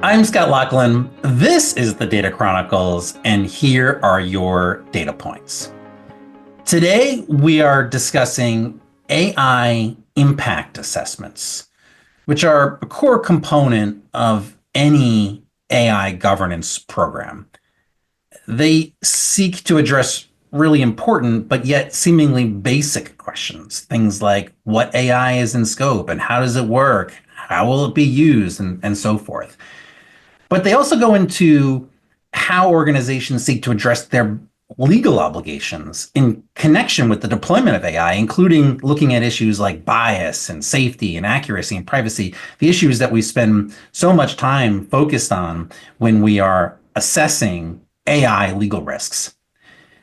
I'm Scott Loughlin. This is the Data Chronicles, and here are your data points. Today, we are discussing AI impact assessments, which are a core component of any AI governance program. They seek to address really important, but yet seemingly basic questions. Things like what AI is in scope and how does it work? How will it be used? And so forth. But they also go into how organizations seek to address their legal obligations in connection with the deployment of AI, including looking at issues like bias and safety and accuracy and privacy, the issues that we spend so much time focused on when we are assessing AI legal risks.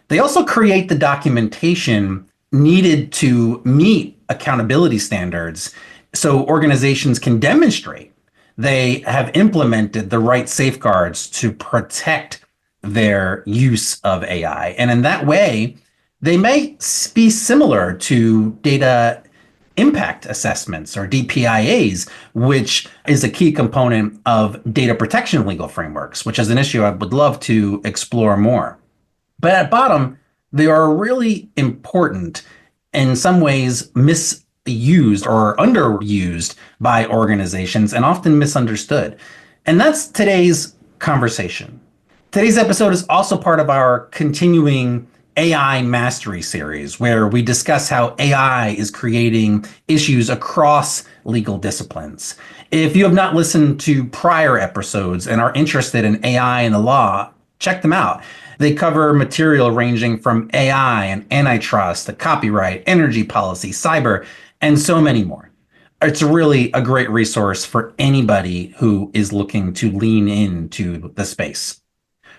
They also create the documentation needed to meet accountability standards so organizations can demonstrate they have implemented the right safeguards to protect their use of AI. And in that way, they may be similar to data impact assessments or DPIAs, which is a key component of data protection legal frameworks, which is an issue I would love to explore more. But at bottom, they are really important, in some ways misused or underused by organizations and often misunderstood. And that's today's conversation. Today's episode is also part of our continuing AI Mastery series, where we discuss how AI is creating issues across legal disciplines. If you have not listened to prior episodes and are interested in AI and the law, check them out. They cover material ranging from AI and antitrust to copyright, energy policy, cyber, and so many more. It's really a great resource for anybody who is looking to lean into the space.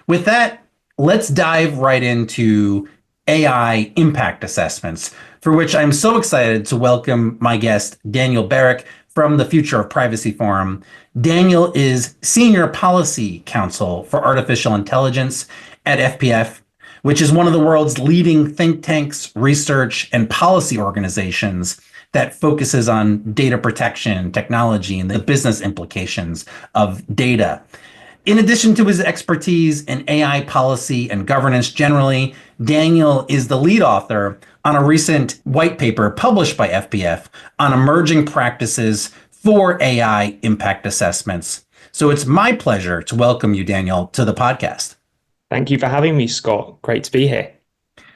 With that, let's dive right into AI impact assessments, for which I'm so excited to welcome my guest, Daniel Berrick from the Future of Privacy Forum. Daniel is Senior Policy Counsel for Artificial Intelligence at FPF, which is one of the world's leading think tanks, research, and policy organizations that focuses on data protection, technology, and the business implications of data. In addition to his expertise in AI policy and governance generally, Daniel is the lead author on a recent white paper published by FPF on emerging practices for AI impact assessments. So it's my pleasure to welcome you, Daniel, to the podcast. Thank you for having me, Scott. Great to be here.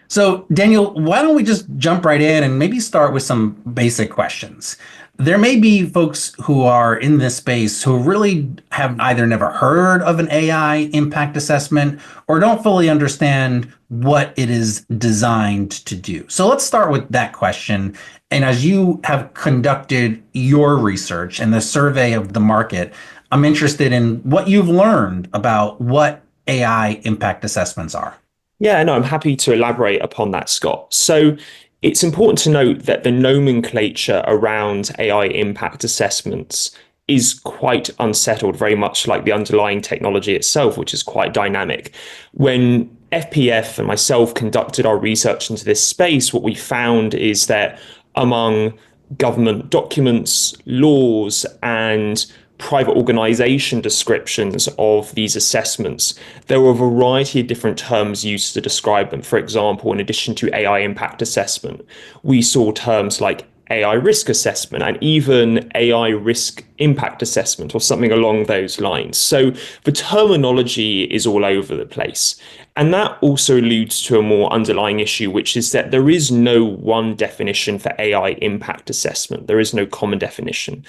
So, Daniel, why don't we just jump right in and maybe start with some basic questions? There may be folks who are in this space who really have either never heard of an AI impact assessment or don't fully understand what it is designed to do. So let's start with that question. And as you have conducted your research and the survey of the market, I'm interested in what you've learned about what AI impact assessments are. Yeah, no, I'm happy to elaborate upon that, Scott. So it's important to note that the nomenclature around AI impact assessments is quite unsettled, very much like the underlying technology itself, which is quite dynamic. When FPF and myself conducted our research into this space, what we found is that among government documents, laws, and private organization descriptions of these assessments, there were a variety of different terms used to describe them. For example, in addition to AI impact assessment, we saw terms like AI risk assessment and even AI risk impact assessment or something along those lines. So the terminology is all over the place. And that also alludes to a more underlying issue, which is that there is no one definition for AI impact assessment. There is no common definition.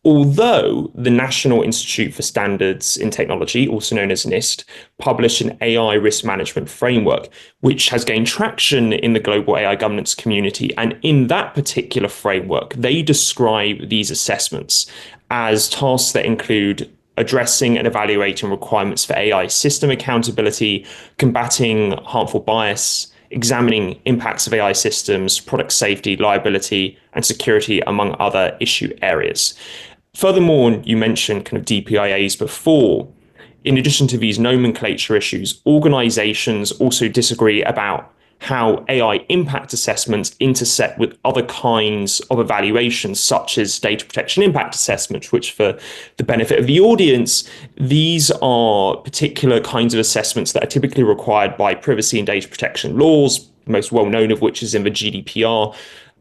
Although the National Institute for Standards in Technology, also known as NIST, published an AI risk management framework, which has gained traction in the global AI governance community. And in that particular framework, they describe these assessments as tasks that include addressing and evaluating requirements for AI system accountability, combating harmful bias, examining impacts of AI systems, product safety, liability, and security, among other issue areas. Furthermore, you mentioned kind of DPIAs before. In addition to these nomenclature issues, organizations also disagree about how AI impact assessments intersect with other kinds of evaluations, such as data protection impact assessments, which, for the benefit of the audience, these are particular kinds of assessments that are typically required by privacy and data protection laws, the most well known of which is in the GDPR.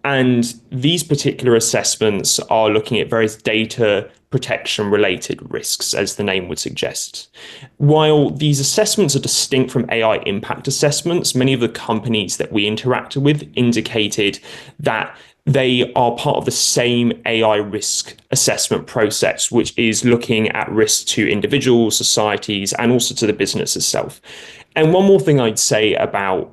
And these particular assessments are looking at various data protection related risks, as the name would suggest. While these assessments are distinct from AI impact assessments, many of the companies that we interacted with indicated that they are part of the same AI risk assessment process, which is looking at risk to individuals, societies, and also to the business itself. And one more thing I'd say about,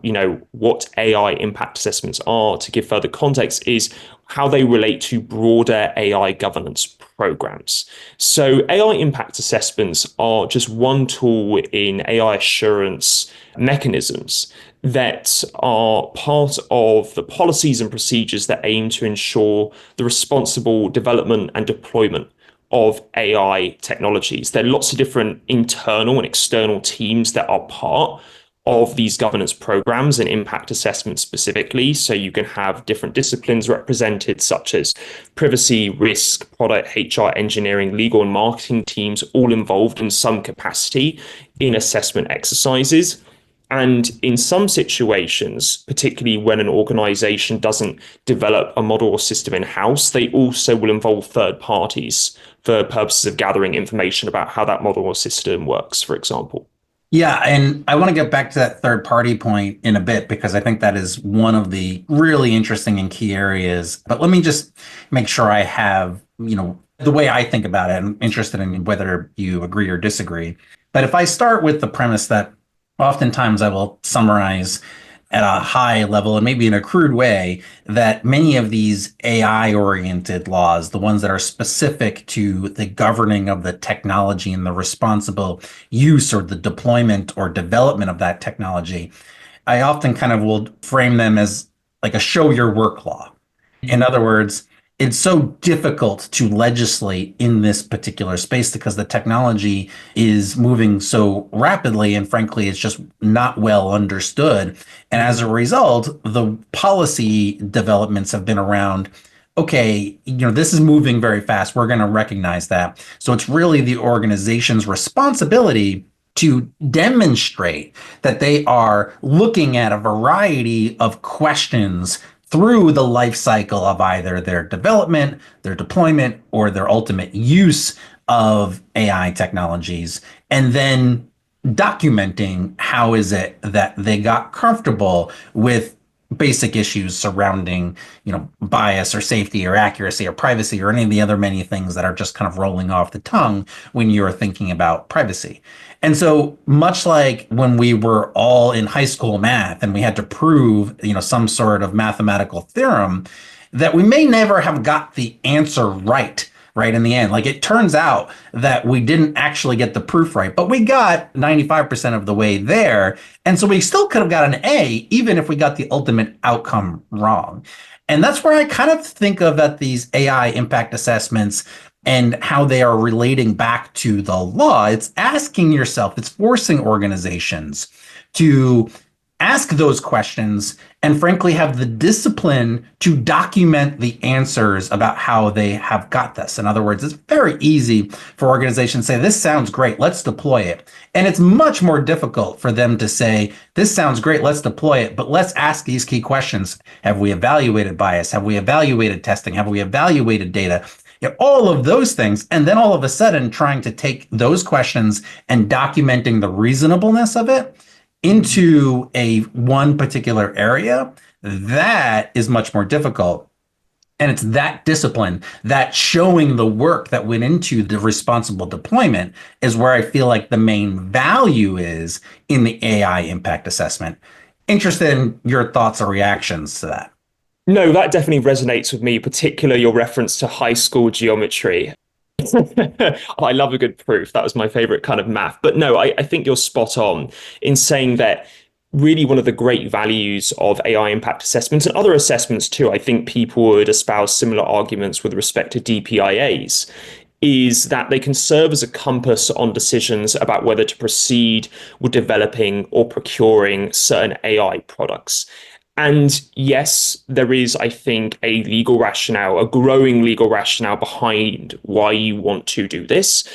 what AI impact assessments are, to give further context, is how they relate to broader AI governance programs. So AI impact assessments are just one tool in AI assurance mechanisms that are part of the policies and procedures that aim to ensure the responsible development and deployment of AI technologies. There are lots of different internal and external teams that are part of these governance programs and impact assessments specifically. So you can have different disciplines represented, such as privacy, risk, product, HR, engineering, legal, and marketing teams, all involved in some capacity in assessment exercises. And in some situations, particularly when an organization doesn't develop a model or system in-house, they also will involve third parties for purposes of gathering information about how that model or system works, for example. Yeah, and I want to get back to that third party point in a bit, because I think that is one of the really interesting and key areas. But let me just make sure I have, the way I think about it. I'm interested in whether you agree or disagree. But if I start with the premise that oftentimes I will summarize at a high level and maybe in a crude way that many of these AI oriented laws, the ones that are specific to the governing of the technology and the responsible use or the deployment or development of that technology, I often kind of will frame them as like a show your work law. In other words, it's so difficult to legislate in this particular space because the technology is moving so rapidly, and frankly, it's just not well understood. And as a result, the policy developments have been around, okay, this is moving very fast. We're going to recognize that. So it's really the organization's responsibility to demonstrate that they are looking at a variety of questions through the life cycle of either their development, their deployment, or their ultimate use of AI technologies, and then documenting how is it that they got comfortable with basic issues surrounding, bias or safety or accuracy or privacy or any of the other many things that are just kind of rolling off the tongue when you're thinking about privacy. And so much like when we were all in high school math and we had to prove, some sort of mathematical theorem, that we may never have got the answer right in the end. Like, it turns out that we didn't actually get the proof right, but we got 95% of the way there. And so we still could have got an A, even if we got the ultimate outcome wrong. And that's where I kind of think of that these AI impact assessments and how they are relating back to the law. It's asking yourself, it's forcing organizations to ask those questions and frankly have the discipline to document the answers about how they have got this. In other words, it's very easy for organizations to say, this sounds great, let's deploy it. And it's much more difficult for them to say, this sounds great, let's deploy it, but let's ask these key questions. Have we evaluated bias? Have we evaluated testing? Have we evaluated data? All of those things. And then all of a sudden trying to take those questions and documenting the reasonableness of it into a one particular area, that is much more difficult. And it's that discipline, that showing the work that went into the responsible deployment is where I feel like the main value is in the AI impact assessment. Interested in your thoughts or reactions to that. No, that definitely resonates with me, particularly your reference to high school geometry. I love a good proof. That was my favorite kind of math. But no, I think you're spot on in saying that really one of the great values of AI impact assessments and other assessments too, I think people would espouse similar arguments with respect to DPIAs, is that they can serve as a compass on decisions about whether to proceed with developing or procuring certain AI products. And yes, there is, I think, a legal rationale, a growing legal rationale behind why you want to do this.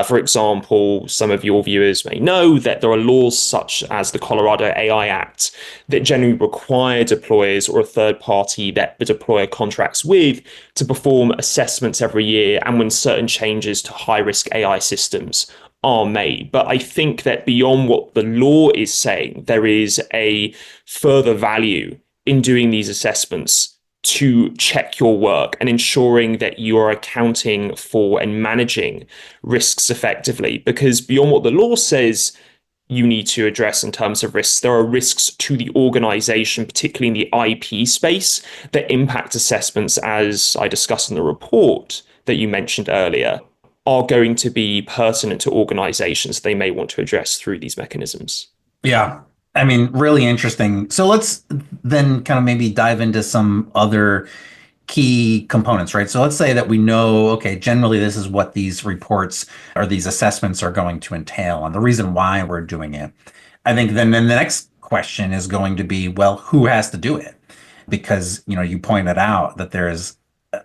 For example, some of your viewers may know that there are laws such as the Colorado AI Act that generally require deployers or a third party that the deployer contracts with to perform assessments every year and when certain changes to high risk AI systems are made. But I think that beyond what the law is saying, there is a further value in doing these assessments to check your work and ensuring that you are accounting for and managing risks effectively. Because beyond what the law says, you need to address in terms of risks. There are risks to the organization, particularly in the IP space, that impact assessments, as I discussed in the report that you mentioned earlier, are going to be pertinent to organizations they may want to address through these mechanisms. Yeah. I mean, really interesting. So let's then kind of maybe dive into some other key components, right? So let's say that we know, okay, generally this is what these reports or these assessments are going to entail and the reason why we're doing it. I think then the next question is going to be, well, who has to do it? Because, you pointed out that there is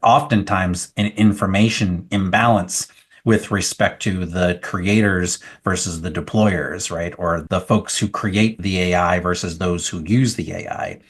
oftentimes an information imbalance with respect to the creators versus the deployers, right? Or the folks who create the AI versus those who use the AI.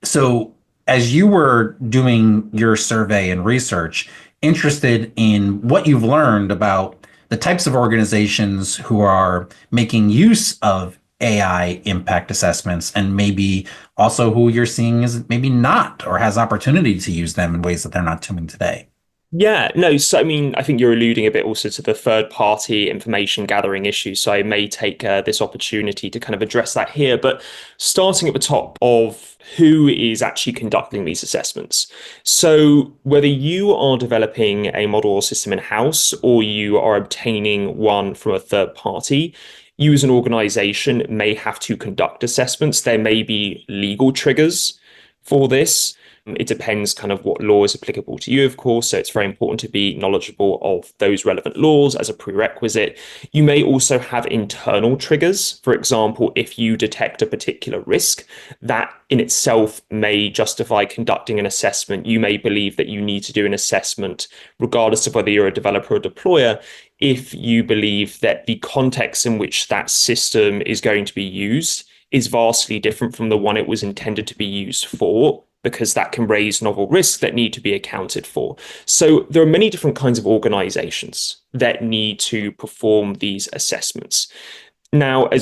So as you were doing your survey and research, interested in what you've learned about the types of organizations who are making use of AI impact assessments and maybe also who you're seeing is maybe not or has opportunity to use them in ways that they're not doing today. Yeah, no, so I mean, I think you're alluding a bit also to the third party information gathering issue. So I may take this opportunity to kind of address that here. But starting at the top of who is actually conducting these assessments. So whether you are developing a model or system in-house or you are obtaining one from a third party, you as an organization may have to conduct assessments. There may be legal triggers for this. It depends kind of what law is applicable to you, of course. So it's very important to be knowledgeable of those relevant laws as a prerequisite. You may also have internal triggers. For example, if you detect a particular risk, that in itself may justify conducting an assessment. You may believe that you need to do an assessment, regardless of whether you're a developer or deployer, if you believe that the context in which that system is going to be used is vastly different from the one it was intended to be used for, because that can raise novel risks that need to be accounted for. So there are many different kinds of organizations that need to perform these assessments. Now, I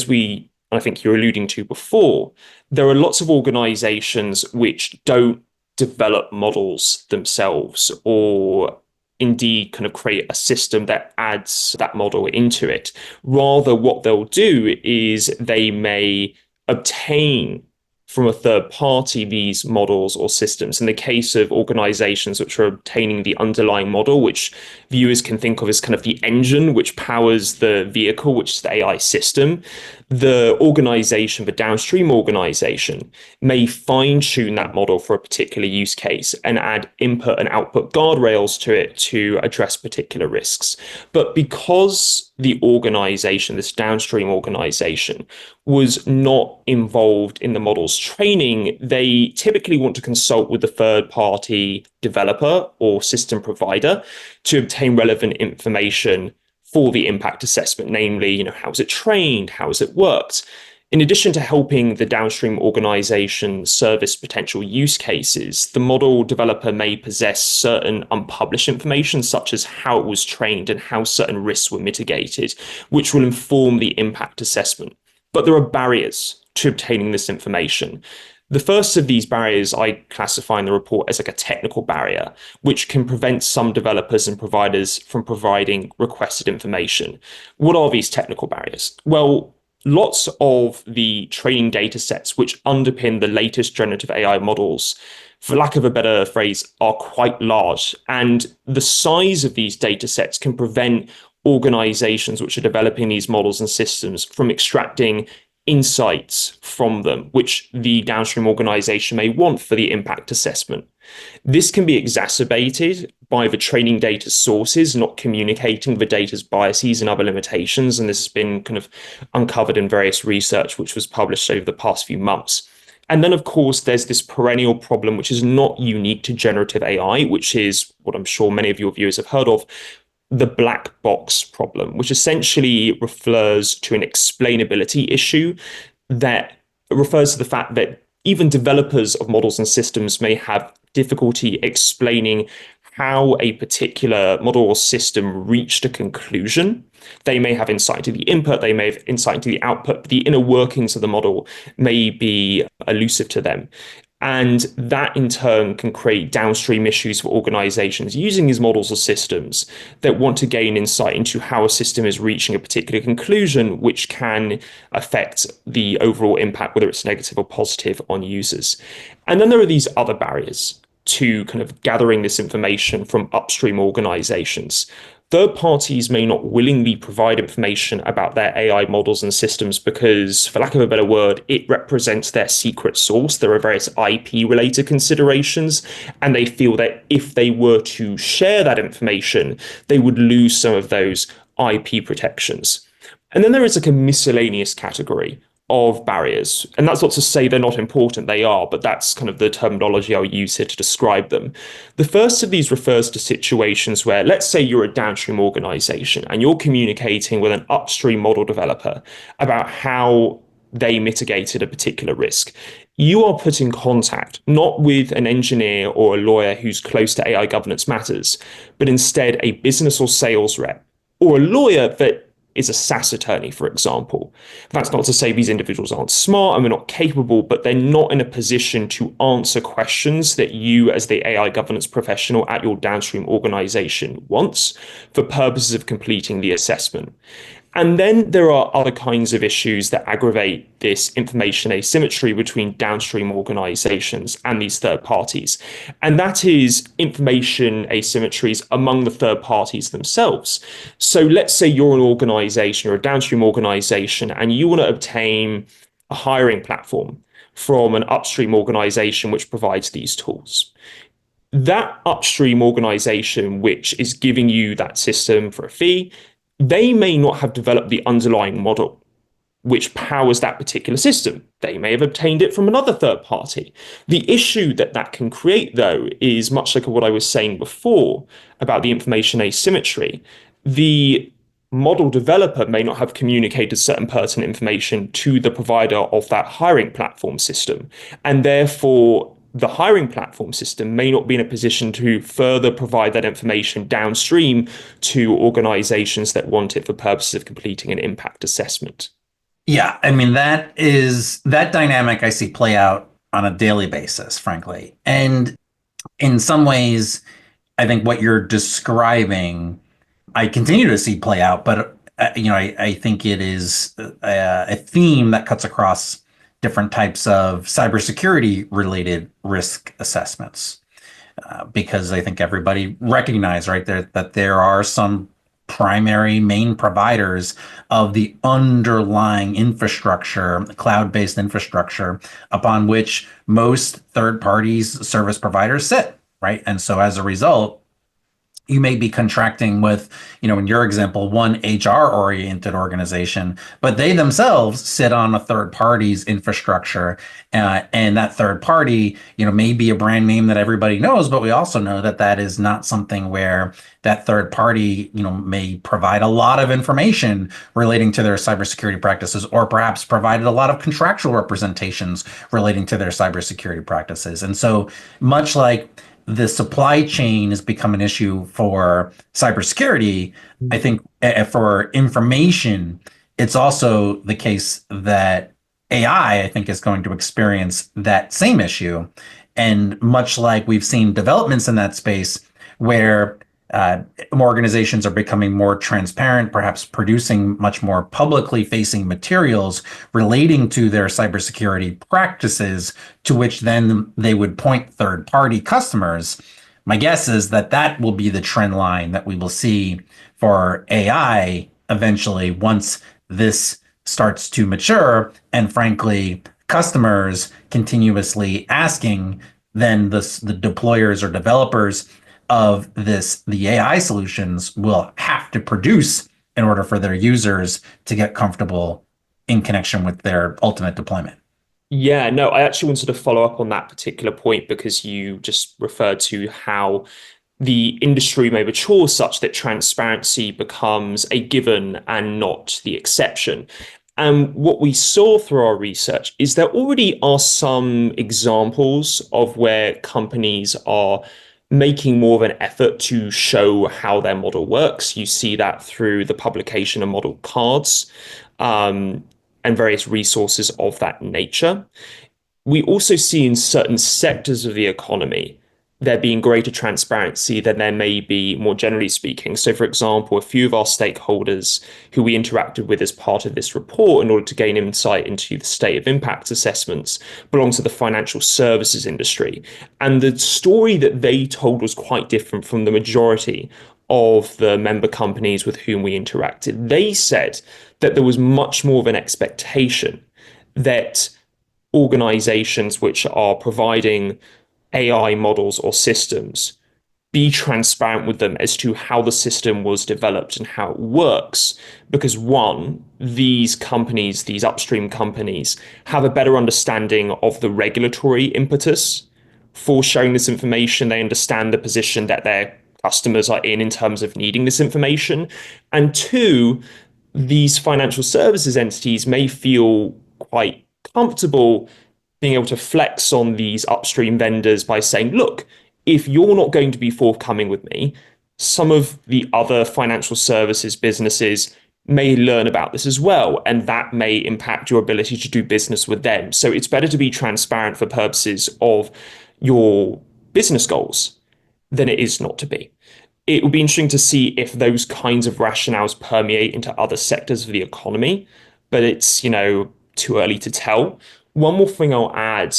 think you're alluding to before, there are lots of organizations which don't develop models themselves or indeed kind of create a system that adds that model into it. Rather, what they'll do is they may obtain from a third party these models or systems. In the case of organizations which are obtaining the underlying model, which viewers can think of as kind of the engine which powers the vehicle, which is the AI system, the organization, the downstream organization, may fine-tune that model for a particular use case and add input and output guardrails to it to address particular risks. But because the organization, this downstream organization, was not involved in the model's training, they typically want to consult with the third-party developer or system provider to obtain relevant information for the impact assessment, namely, how is it trained, how has it worked? In addition to helping the downstream organization service potential use cases, the model developer may possess certain unpublished information, such as how it was trained and how certain risks were mitigated, which will inform the impact assessment. But there are barriers to obtaining this information. The first of these barriers I classify in the report as like a technical barrier, which can prevent some developers and providers from providing requested information. What are these technical barriers? Well, lots of the training data sets which underpin the latest generative AI models, for lack of a better phrase, are quite large. And the size of these data sets can prevent organizations which are developing these models and systems from extracting insights from them, which the downstream organization may want for the impact assessment. This can be exacerbated by the training data sources not communicating the data's biases and other limitations. And this has been kind of uncovered in various research, which was published over the past few months. And then, of course, there's this perennial problem, which is not unique to generative AI, which is what I'm sure many of your viewers have heard of, the black box problem, which essentially refers to an explainability issue that refers to the fact that even developers of models and systems may have difficulty explaining how a particular model or system reached a conclusion. They may have insight into the input, they may have insight into the output, but the inner workings of the model may be elusive to them. And that in turn can create downstream issues for organizations using these models or systems that want to gain insight into how a system is reaching a particular conclusion, which can affect the overall impact, whether it's negative or positive, on users. And then there are these other barriers to kind of gathering this information from upstream organizations. Third parties may not willingly provide information about their AI models and systems because, for lack of a better word, it represents their secret source. There are various IP-related considerations, and they feel that if they were to share that information, they would lose some of those IP protections. And then there is like a miscellaneous category of barriers. And that's not to say they're not important, they are, but that's kind of the terminology I'll use here to describe them. The first of these refers to situations where, let's say you're a downstream organization and you're communicating with an upstream model developer about how they mitigated a particular risk. You are put in contact not with an engineer or a lawyer who's close to AI governance matters, but instead a business or sales rep or a lawyer that is a SaaS attorney, for example. That's not to say these individuals aren't smart and they're not capable, but they're not in a position to answer questions that you, as the AI governance professional at your downstream organization, wants for purposes of completing the assessment. And then there are other kinds of issues that aggravate this information asymmetry between downstream organizations and these third parties. And that is information asymmetries among the third parties themselves. So let's say you're an organization or a downstream organization and you want to obtain a hiring platform from an upstream organization which provides these tools. That upstream organization, which is giving you that system for a fee, they may not have developed the underlying model which powers that particular system. They may have obtained it from another third party. The issue that that can create, though, is much like what I was saying before about the information asymmetry. The model developer may not have communicated certain pertinent information to the provider of that hiring platform system, and therefore the hiring platform system may not be in a position to further provide that information downstream to organizations that want it for purposes of completing an impact assessment. Yeah, I mean, that dynamic I see play out on a daily basis, frankly. And in some ways, I think what you're describing, I continue to see play out, but I think it is a theme that cuts across different types of cybersecurity related risk assessments, because I think everybody recognizes, right, that there are some primary main providers of the underlying infrastructure, cloud-based infrastructure, upon which most third parties, service providers sit, right? And so as a result, you may be contracting with, in your example, one HR-oriented organization, but they themselves sit on a third party's infrastructure, and that third party, may be a brand name that everybody knows, but we also know that that is not something where that third party, may provide a lot of information relating to their cybersecurity practices, or perhaps provided a lot of contractual representations relating to their cybersecurity practices. And so, much like the supply chain has become an issue for cybersecurity, I think for information, it's also the case that AI, I think, is going to experience that same issue. And much like we've seen developments in that space where organizations are becoming more transparent, perhaps producing much more publicly facing materials relating to their cybersecurity practices, to which then they would point third party customers. My guess is that that will be the trend line that we will see for AI eventually, once this starts to mature, and frankly, customers continuously asking, then the deployers or developers of the AI solutions will have to produce in order for their users to get comfortable in connection with their ultimate deployment. Yeah, no, I actually wanted to follow up on that particular point because you just referred to how the industry may mature such that transparency becomes a given and not the exception. And what we saw through our research is there already are some examples of where companies are making more of an effort to show how their model works. You see that through the publication of model cards, um, and various resources of that nature. We also see in certain sectors of the economy there being greater transparency than there may be more generally speaking. So, for example, a few of our stakeholders who we interacted with as part of this report in order to gain insight into the state of impact assessments belong to the financial services industry. And the story that they told was quite different from the majority of the member companies with whom we interacted. They said that there was much more of an expectation that organizations which are providing AI models or systems be transparent with them as to how the system was developed and how it works. Because one, these companies, these upstream companies, have a better understanding of the regulatory impetus for sharing this information. They understand the position that their customers are in terms of needing this information. And two, these financial services entities may feel quite comfortable being able to flex on these upstream vendors by saying, look, if you're not going to be forthcoming with me, some of the other financial services businesses may learn about this as well, and that may impact your ability to do business with them. So it's better to be transparent for purposes of your business goals than it is not to be. It will be interesting to see if those kinds of rationales permeate into other sectors of the economy, but it's, too early to tell. One more thing I'll add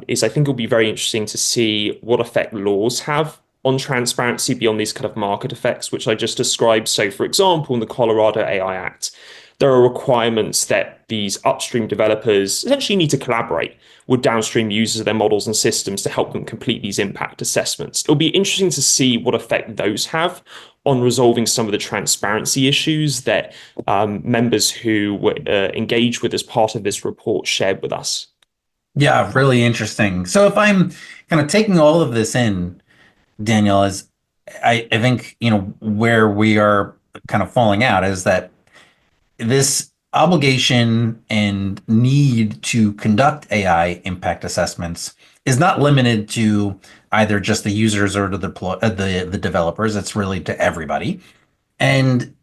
is I think it'll be very interesting to see what effect laws have on transparency beyond these kind of market effects, which I just described. So, for example, in the Colorado AI Act, there are requirements that these upstream developers essentially need to collaborate with downstream users of their models and systems to help them complete these impact assessments. It'll be interesting to see what effect those have on resolving some of the transparency issues that members who were engaged with as part of this report shared with us. Yeah, really interesting. So if I'm kind of taking all of this in, Daniel, is I think, where we are kind of falling out is that this obligation and need to conduct AI impact assessments is not limited to either just the users or to the developers. It's really to everybody. And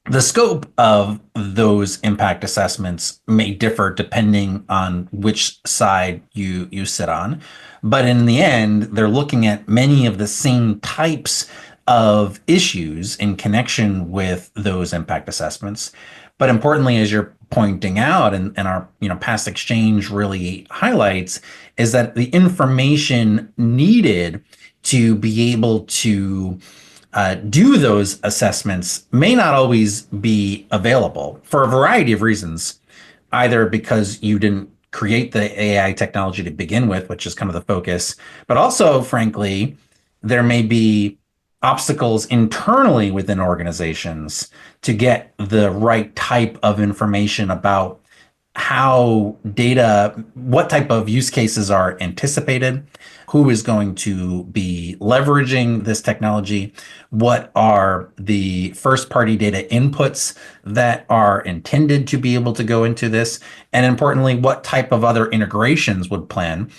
the scope of those impact assessments may differ depending on which side you sit on. But in the end, they're looking at many of the same types of issues in connection with those impact assessments. But importantly, as you're pointing out, and our past exchange really highlights, is that the information needed to be able to do those assessments may not always be available for a variety of reasons, either because you didn't create the AI technology to begin with, which is kind of the focus, but also, frankly, there may be obstacles internally within organizations to get the right type of information about how data, what type of use cases are anticipated, who is going to be leveraging this technology, what are the first party data inputs that are intended to be able to go into this, and importantly, what type of other integrations would plan.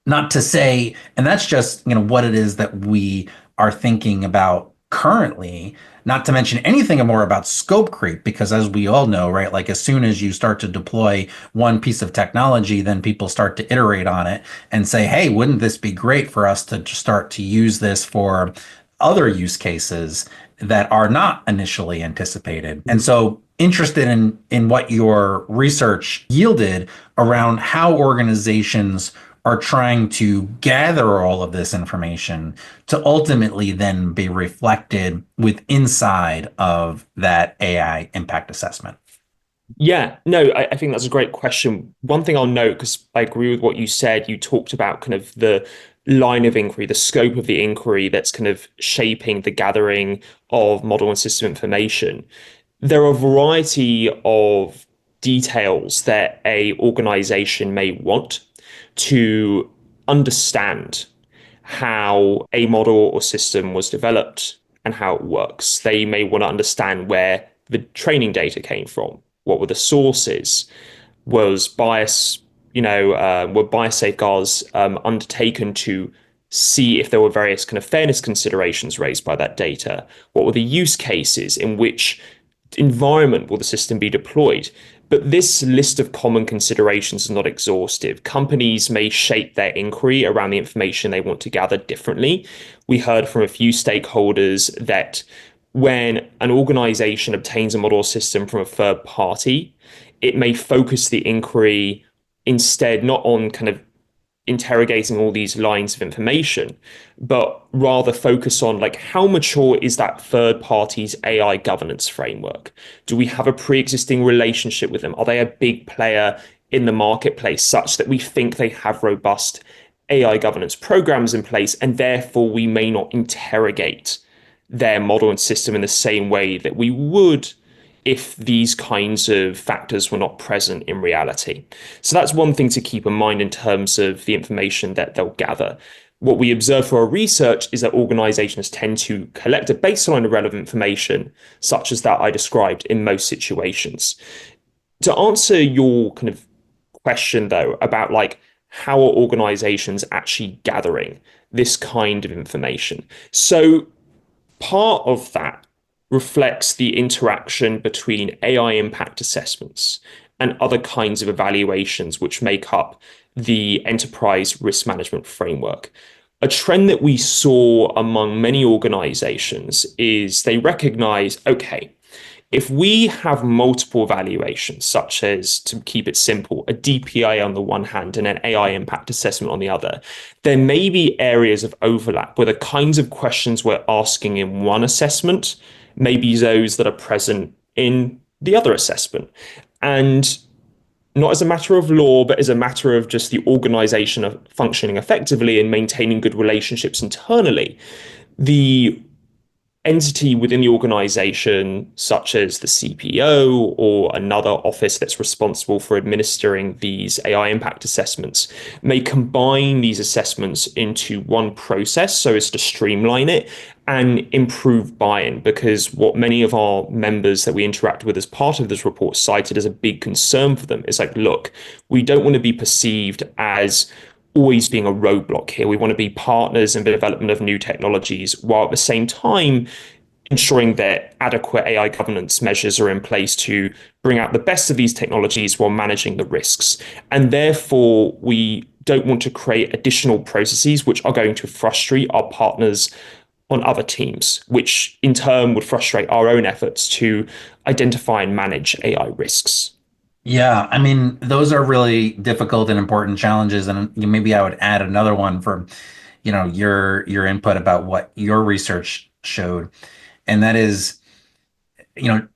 Not to say, and that's just what it is that we are thinking about currently, not to mention anything more about scope creep, because as we all know, right, like as soon as you start to deploy one piece of technology, then people start to iterate on it and say, hey, wouldn't this be great for us to start to use this for other use cases that are not initially anticipated? And so interested in what your research yielded around how organizations are trying to gather all of this information to ultimately then be reflected with inside of that AI impact assessment. Yeah, no, I think that's a great question. One thing I'll note, because I agree with what you said, you talked about kind of the line of inquiry, the scope of the inquiry that's kind of shaping the gathering of model and system information. There are a variety of details that a organization may want to understand how a model or system was developed and how it works. They may want to understand where the training data came from, what were the sources, was bias, were bias safeguards undertaken to see if there were various kind of fairness considerations raised by that data, what were the use cases, in which environment will the system be deployed. But this list of common considerations is not exhaustive. Companies may shape their inquiry around the information they want to gather differently. We heard from a few stakeholders that when an organization obtains a model system from a third party, it may focus the inquiry instead not on kind of interrogating all these lines of information, but rather focus on like how mature is that third party's AI governance framework? Do we have a pre-existing relationship with them? Are they a big player in the marketplace such that we think they have robust AI governance programs in place, and therefore we may not interrogate their model and system in the same way that we would if these kinds of factors were not present in reality. So that's one thing to keep in mind in terms of the information that they'll gather. What we observe for our research is that organizations tend to collect a baseline of relevant information, such as that I described in most situations. To answer your kind of question, though, about like how are organizations actually gathering this kind of information? So part of that reflects the interaction between AI impact assessments and other kinds of evaluations which make up the enterprise risk management framework. A trend that we saw among many organizations is they recognize, okay, if we have multiple evaluations, such as, to keep it simple, a DPI on the one hand and an AI impact assessment on the other, there may be areas of overlap where the kinds of questions we're asking in one assessment may be those that are present in the other assessment. And not as a matter of law, but as a matter of just the organization of functioning effectively and maintaining good relationships internally, the entity within the organization, such as the CPO or another office that's responsible for administering these AI impact assessments, may combine these assessments into one process so as to streamline it and improve buy-in. Because what many of our members that we interact with as part of this report cited as a big concern for them is like, look, we don't want to be perceived as always being a roadblock here. We want to be partners in the development of new technologies, while at the same time ensuring that adequate AI governance measures are in place to bring out the best of these technologies while managing the risks. And therefore, we don't want to create additional processes which are going to frustrate our partners on other teams, which in turn would frustrate our own efforts to identify and manage AI risks. Yeah, I mean, those are really difficult and important challenges, and maybe I would add another one for, your input about what your research showed, and that is,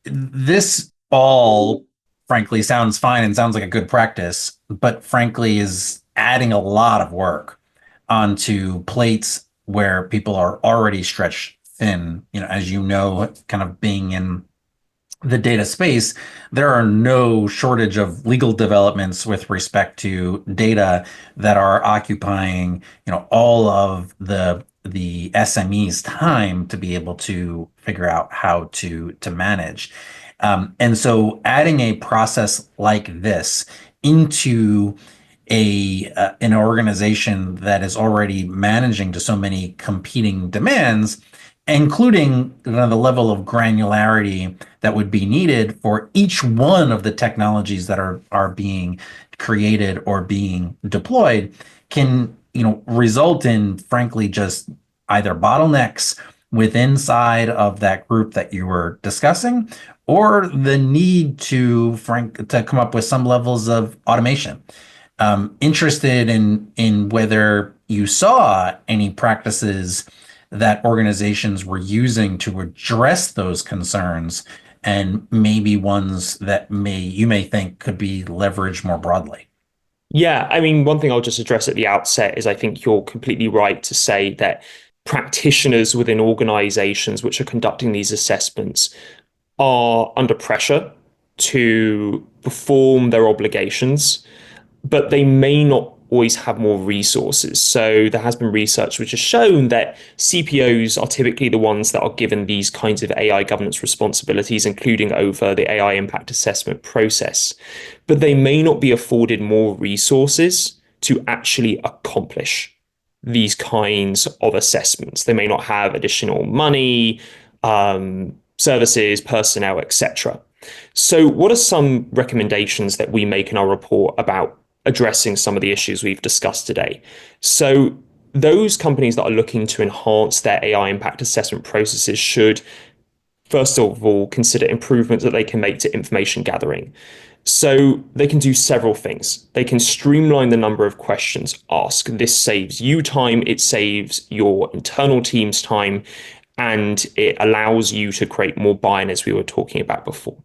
this all frankly sounds fine and sounds like a good practice, but frankly is adding a lot of work onto plates where people are already stretched thin. As you know, kind of being in the data space, there are no shortage of legal developments with respect to data that are occupying, all of the SME's time to be able to figure out how to manage. And so adding a process like this into an organization that is already managing to so many competing demands, including the level of granularity that would be needed for each one of the technologies that are being created or being deployed, can result in, frankly, just either bottlenecks within inside of that group that you were discussing, or the need to come up with some levels of automation. Interested in whether you saw any practices that organizations were using to address those concerns, and maybe ones that you may think could be leveraged more broadly? Yeah, I mean, one thing I'll just address at the outset is I think you're completely right to say that practitioners within organizations which are conducting these assessments are under pressure to perform their obligations, but they may not always have more resources. So there has been research which has shown that CPOs are typically the ones that are given these kinds of AI governance responsibilities, including over the AI impact assessment process. But they may not be afforded more resources to actually accomplish these kinds of assessments. They may not have additional money, services, personnel, etc. So, what are some recommendations that we make in our report about addressing some of the issues we've discussed today? So, those companies that are looking to enhance their AI impact assessment processes should, first of all, consider improvements that they can make to information gathering. So they can do several things. They can streamline the number of questions asked. This saves you time, it saves your internal team's time, and it allows you to create more buy-in, as we were talking about before.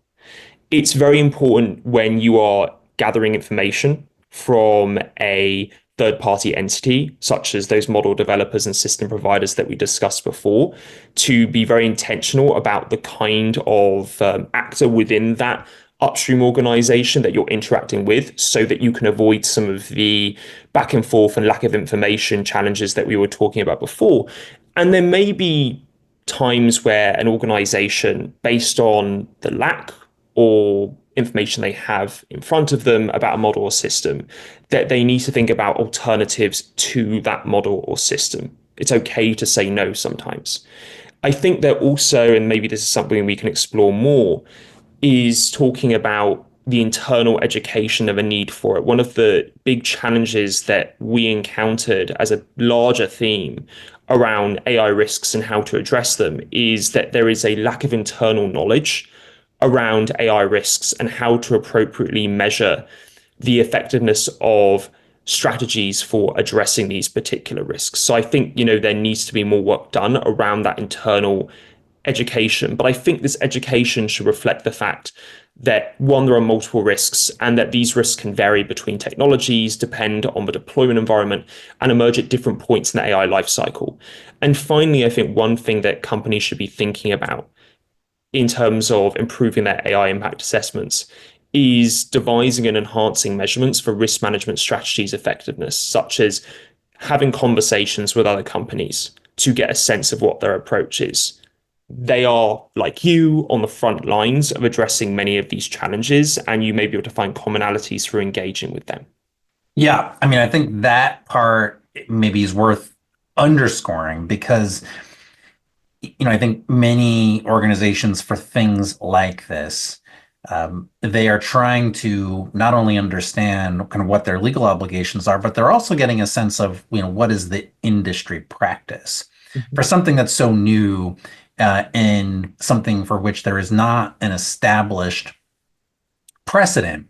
It's very important when you are gathering information from a third-party entity, such as those model developers and system providers that we discussed before, to be very intentional about the kind of actor within that upstream organization that you're interacting with, so that you can avoid some of the back and forth and lack of information challenges that we were talking about before. And there may be times where an organization, based on the lack or information they have in front of them about a model or system, that they need to think about alternatives to that model or system. It's okay to say no sometimes. I think that also, and maybe this is something we can explore more, is talking about the internal education of a need for it. One of the big challenges that we encountered as a larger theme around AI risks and how to address them is that there is a lack of internal knowledge around AI risks and how to appropriately measure the effectiveness of strategies for addressing these particular risks. So I think, there needs to be more work done around that internal education. But I think this education should reflect the fact that, one, there are multiple risks, and that these risks can vary between technologies, depend on the deployment environment, and emerge at different points in the AI lifecycle. And finally, I think one thing that companies should be thinking about in terms of improving their AI impact assessments is devising and enhancing measurements for risk management strategies effectiveness, such as having conversations with other companies to get a sense of what their approach is. They are, like you, on the front lines of addressing many of these challenges, and you may be able to find commonalities through engaging with them. Yeah, I mean, I think that part maybe is worth underscoring because, I think many organizations for things like this, they are trying to not only understand kind of what their legal obligations are, but they're also getting a sense of, what is the industry practice for something that's so new, and something for which there is not an established precedent.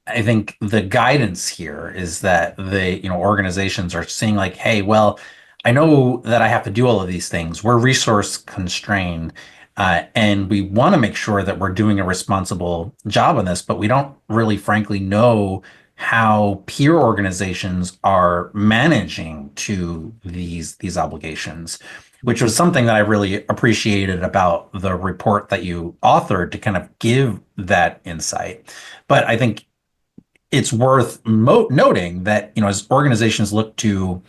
I think the guidance here is that organizations are seeing like, hey, well, I know that I have to do all of these things. We're resource constrained, and we want to make sure that we're doing a responsible job on this, but we don't really, frankly, know how peer organizations are managing to these obligations, which was something that I really appreciated about the report that you authored to kind of give that insight. But I think it's worth noting that, as organizations look to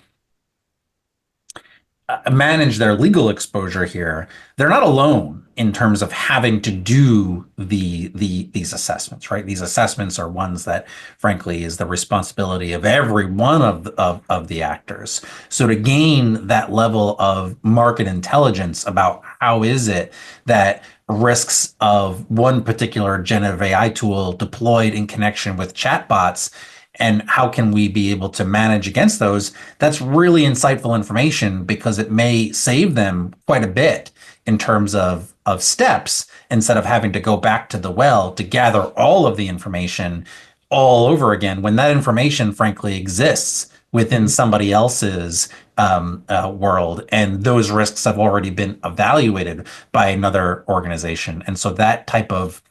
manage their legal exposure here, they're not alone in terms of having to do these assessments, right? These assessments are ones that, frankly, is the responsibility of every one of the actors. So to gain that level of market intelligence about how is it that risks of one particular generative AI tool deployed in connection with chatbots, and how can we be able to manage against those? That's really insightful information because it may save them quite a bit in terms of steps, instead of having to go back to the well to gather all of the information all over again, when that information, frankly, exists within somebody else's world, and those risks have already been evaluated by another organization. And so that type of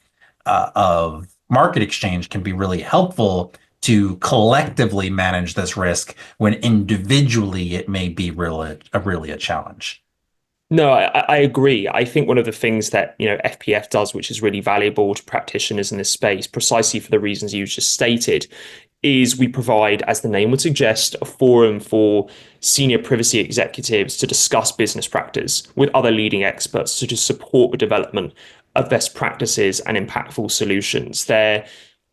market exchange can be really helpful to collectively manage this risk when individually it may be really a challenge. No, I agree. I think one of the things that, FPF does, which is really valuable to practitioners in this space, precisely for the reasons you just stated, is we provide, as the name would suggest, a forum for senior privacy executives to discuss business practice with other leading experts to support the development of best practices and impactful solutions. There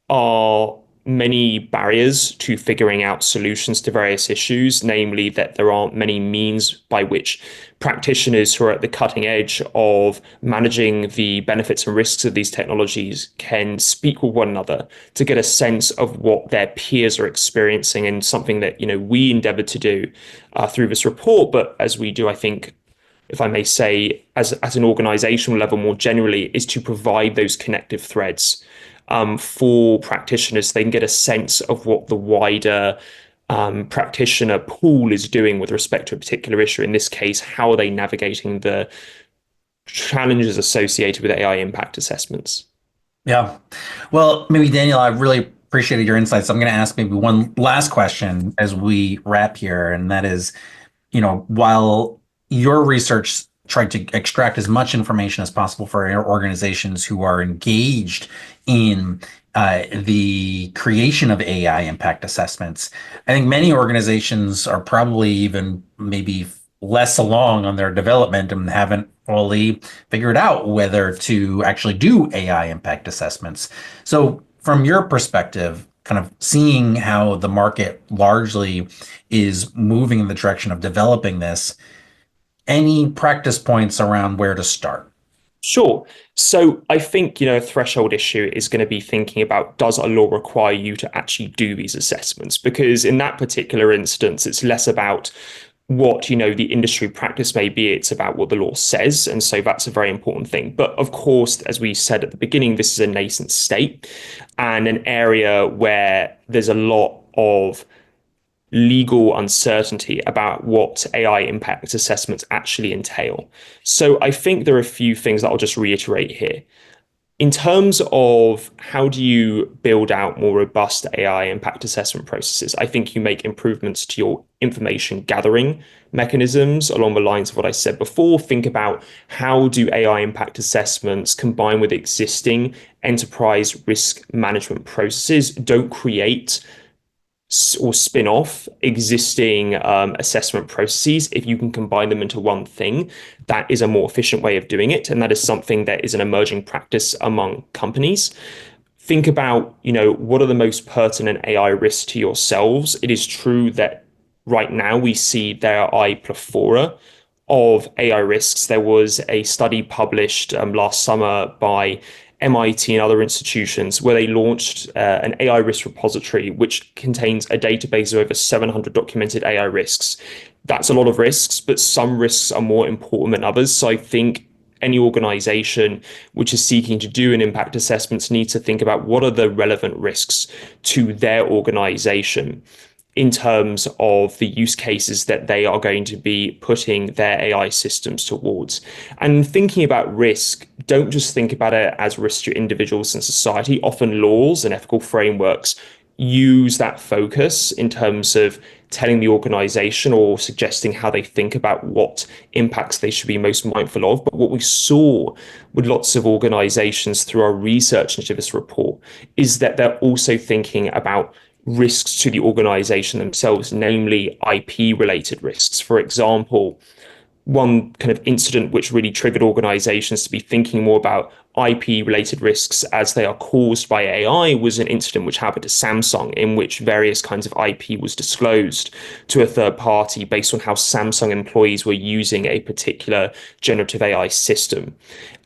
are many barriers to figuring out solutions to various issues, namely that there aren't many means by which practitioners who are at the cutting edge of managing the benefits and risks of these technologies can speak with one another to get a sense of what their peers are experiencing, and something that we endeavored to do through this report. But as we do, I think, if I may say, as at an organizational level more generally, is to provide those connective threads for practitioners. They can get a sense of what the wider practitioner pool is doing with respect to a particular issue. In this case, how are they navigating the challenges associated with AI impact assessments? Yeah. Well, maybe Daniel, I really appreciated your insights. I'm going to ask maybe one last question as we wrap here, and that is, while your research tried to extract as much information as possible for our organizations who are engaged in the creation of AI impact assessments, I think many organizations are probably even maybe less along on their development and haven't fully figured out whether to actually do AI impact assessments. So, from your perspective, kind of seeing how the market largely is moving in the direction of developing this, any practice points around where to start? Sure. So I think, a threshold issue is going to be thinking about, does a law require you to actually do these assessments? Because in that particular instance, it's less about what, the industry practice may be. It's about what the law says. And so that's a very important thing. But of course, as we said at the beginning, this is a nascent state and an area where there's a lot of legal uncertainty about what AI impact assessments actually entail. So I think there are a few things that I'll just reiterate here. In terms of how do you build out more robust AI impact assessment processes, I think you make improvements to your information gathering mechanisms along the lines of what I said before. Think about, how do AI impact assessments combine with existing enterprise risk management processes? Don't create or spin off existing assessment processes. If you can combine them into one thing, that is a more efficient way of doing it. And that is something that is an emerging practice among companies. Think about, what are the most pertinent AI risks to yourselves? It is true that right now we see there are a plethora of AI risks. There was a study published last summer by MIT and other institutions where they launched an AI risk repository, which contains a database of over 700 documented AI risks. That's a lot of risks, but some risks are more important than others. So I think any organization which is seeking to do an impact assessments needs to think about, what are the relevant risks to their organization in terms of the use cases that they are going to be putting their AI systems towards. And thinking about risk, don't just think about it as risk to individuals and society. Often laws and ethical frameworks use that focus in terms of telling the organization or suggesting how they think about what impacts they should be most mindful of. But what we saw with lots of organizations through our research into this report is that they're also thinking about risks to the organization themselves, namely IP related risks. For example, one kind of incident which really triggered organizations to be thinking more about IP related risks as they are caused by AI was an incident which happened to Samsung, in which various kinds of IP was disclosed to a third party based on how Samsung employees were using a particular generative AI system.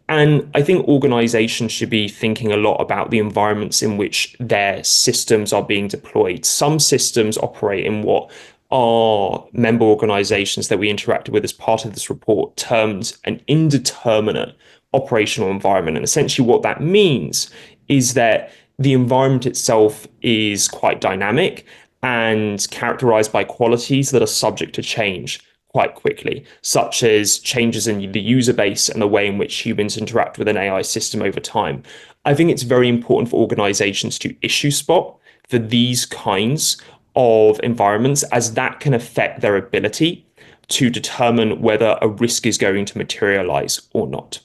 And I think organizations should be thinking a lot about the environments in which their systems are being deployed. Some systems operate in what our member organizations that we interacted with as part of this report termed an indeterminate operational environment. And essentially what that means is that the environment itself is quite dynamic, and characterized by qualities that are subject to change quite quickly, such as changes in the user base and the way in which humans interact with an AI system over time. I think it's very important for organizations to issue spot for these kinds of environments, as that can affect their ability to determine whether a risk is going to materialize or not.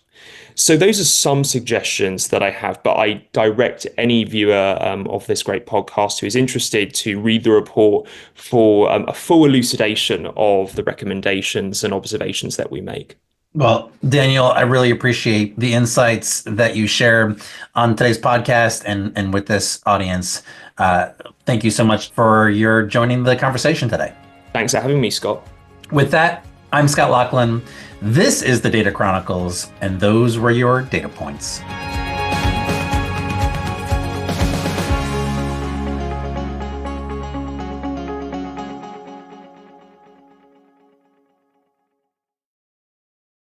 So those are some suggestions that I have, but I direct any viewer of this great podcast who is interested to read the report for a full elucidation of the recommendations and observations that we make. Well, Daniel, I really appreciate the insights that you shared on today's podcast and with this audience. Thank you so much for your joining the conversation today. Thanks for having me, Scott. With that, I'm Scott Loughlin. This is the Data Chronicles, and those were your data points.